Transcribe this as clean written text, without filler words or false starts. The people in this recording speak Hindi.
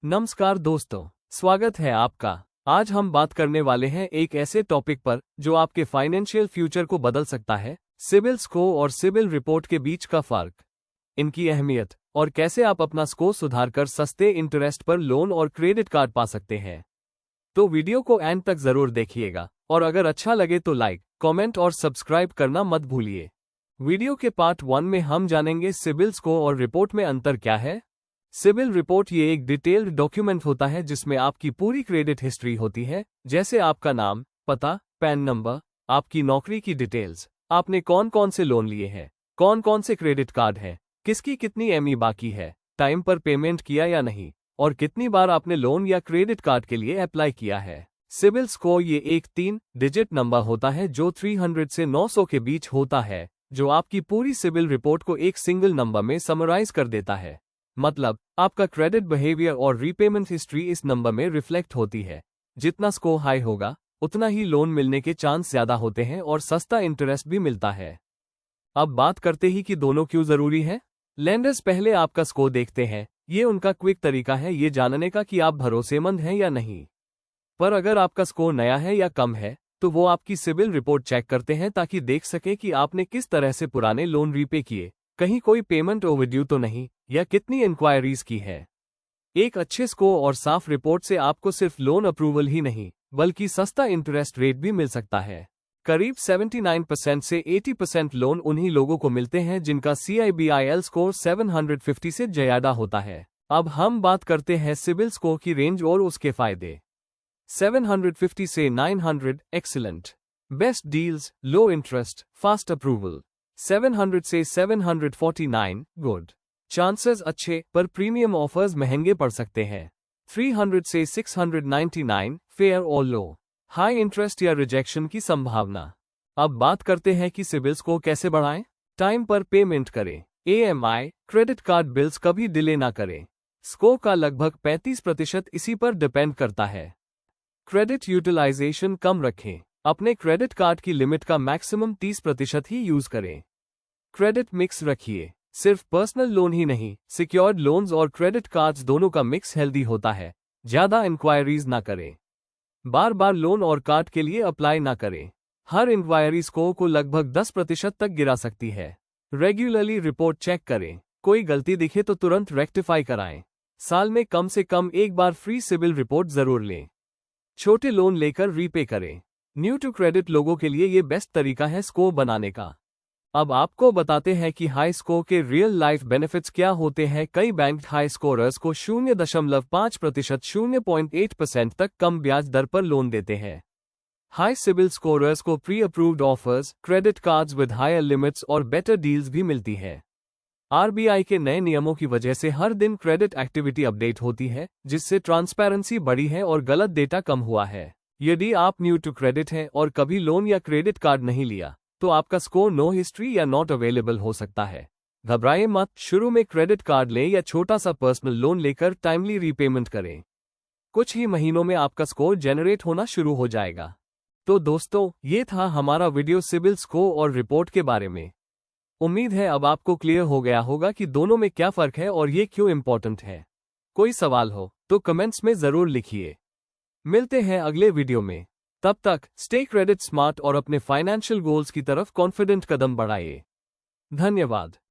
नमस्कार दोस्तों, स्वागत है आपका। आज हम बात करने वाले हैं एक ऐसे टॉपिक पर जो आपके फाइनेंशियल फ्यूचर को बदल सकता है, सिबिल स्कोर और सिबिल रिपोर्ट के बीच का फर्क, इनकी अहमियत और कैसे आप अपना स्कोर सुधार कर सस्ते इंटरेस्ट पर लोन और क्रेडिट कार्ड पा सकते हैं। तो वीडियो को एंड तक जरूर देखिएगा और अगर अच्छा लगे तो लाइक, कमेंट और सब्सक्राइब करना मत भूलिए। वीडियो के पार्ट 1 में हम जानेंगे सिबिल स्कोर और रिपोर्ट में अंतर क्या है। सिबिल रिपोर्ट ये एक डिटेल्ड डॉक्यूमेंट होता है जिसमें आपकी पूरी क्रेडिट हिस्ट्री होती है, जैसे आपका नाम, पता, पैन नंबर, आपकी नौकरी की डिटेल्स, आपने कौन कौन से लोन लिए हैं, कौन कौन से क्रेडिट कार्ड हैं, किसकी कितनी ईएमआई बाकी है, टाइम पर पेमेंट किया या नहीं, और कितनी बार आपने लोन या क्रेडिट कार्ड के लिए अप्लाई किया है। सिबिल स्कोर ये एक 3 डिजिट नंबर होता है जो 300 से 900 के बीच होता है, जो आपकी पूरी सिबिल रिपोर्ट को एक सिंगल नंबर में समराइज कर देता है। मतलब आपका क्रेडिट बिहेवियर और रीपेमेंट हिस्ट्री इस नंबर में रिफ्लेक्ट होती है। जितना स्कोर हाई होगा उतना ही लोन मिलने के चांस ज्यादा होते हैं और सस्ता इंटरेस्ट भी मिलता है। अब बात करते ही कि दोनों क्यों जरूरी है। लेंडर्स पहले आपका स्कोर देखते हैं, ये उनका क्विक तरीका है ये जानने का कि आप भरोसेमंद हैं या नहीं। पर अगर आपका स्कोर नया है या कम है तो वो आपकी सिबिल रिपोर्ट चेक करते हैं ताकि देख सके कि आपने किस तरह से पुराने लोन रीपे किए, कहीं कोई पेमेंट ओवरड्यू तो नहीं, या कितनी इंक्वायरीज की है। एक अच्छे स्कोर और साफ रिपोर्ट से आपको सिर्फ लोन अप्रूवल ही नहीं बल्कि सस्ता इंटरेस्ट रेट भी मिल सकता है। करीब 79% से 80% लोन उन्हीं लोगों को मिलते हैं जिनका CIBIL स्कोर 750 से ज्यादा होता है। अब हम बात करते हैं सिबिल स्कोर की रेंज और उसके फायदे। 750 से 900 एक्सीलेंट, बेस्ट डील्स, लो इंटरेस्ट, फास्ट अप्रूवल। 700 से 749 गुड, चांसेस अच्छे पर प्रीमियम ऑफर्स महंगे पड़ सकते हैं। 300 से 699 फेयर और लो, हाई इंटरेस्ट या रिजेक्शन की संभावना। अब बात करते हैं कि सिबिल स्कोर कैसे बढ़ाएं। टाइम पर पेमेंट करें, EMI, क्रेडिट कार्ड बिल्स कभी डिले ना करें। स्कोर का लगभग 35% इसी पर डिपेंड करता है। क्रेडिट यूटिलाइजेशन कम रखें, अपने क्रेडिट कार्ड की लिमिट का मैक्सिमम 30% ही यूज करें। क्रेडिट मिक्स रखिए, सिर्फ पर्सनल लोन ही नहीं, सिक्योर्ड लोन्स और क्रेडिट कार्ड्स दोनों का मिक्स हेल्दी होता है। ज्यादा इंक्वायरीज ना करें, बार बार लोन और कार्ड के लिए अप्लाई ना करें। हर इंक्वायरी स्कोर को लगभग 10% तक गिरा सकती है। रेगुलरली रिपोर्ट चेक करें, कोई गलती दिखे तो तुरंत रेक्टिफाई कराएं। साल में कम से कम एक बार फ्री सिबिल रिपोर्ट जरूर लें। छोटे लोन लेकर रीपे करें, न्यू टू क्रेडिट लोगों के लिए ये बेस्ट तरीका है स्कोर बनाने का। अब आपको बताते हैं कि हाई स्कोर के रियल लाइफ बेनिफिट्स क्या होते हैं। कई बैंक हाई स्कोरर्स को 0.5% 0.8% तक कम ब्याज दर पर लोन देते हैं। हाई सिबिल स्कोरर्स को pre approved offers, credit cards with higher limits और बेटर डील्स भी मिलती है। RBI के नए नियमों की वजह से हर दिन क्रेडिट एक्टिविटी अपडेट होती है, जिससे ट्रांसपेरेंसी बढ़ी है और गलत डेटा कम हुआ है। यदि आप न्यू टू क्रेडिट हैं और कभी लोन या क्रेडिट कार्ड नहीं लिया तो आपका स्कोर नो हिस्ट्री या नॉट अवेलेबल हो सकता है। घबराएं मत, शुरू में क्रेडिट कार्ड लें या छोटा सा पर्सनल लोन लेकर टाइमली रीपेमेंट करें। कुछ ही महीनों में आपका स्कोर जनरेट होना शुरू हो जाएगा। तो दोस्तों, ये था हमारा वीडियो सिबिल स्कोर और रिपोर्ट के बारे में। उम्मीद है अब आपको क्लियर हो गया होगा कि दोनों में क्या फर्क है और ये क्यों इम्पोर्टेंट है। कोई सवाल हो तो कमेंट्स में जरूर लिखिए। मिलते हैं अगले वीडियो में। तब तक स्टे क्रेडिट स्मार्ट और अपने फाइनेंशियल गोल्स की तरफ कॉन्फिडेंट कदम बढ़ाइए। धन्यवाद।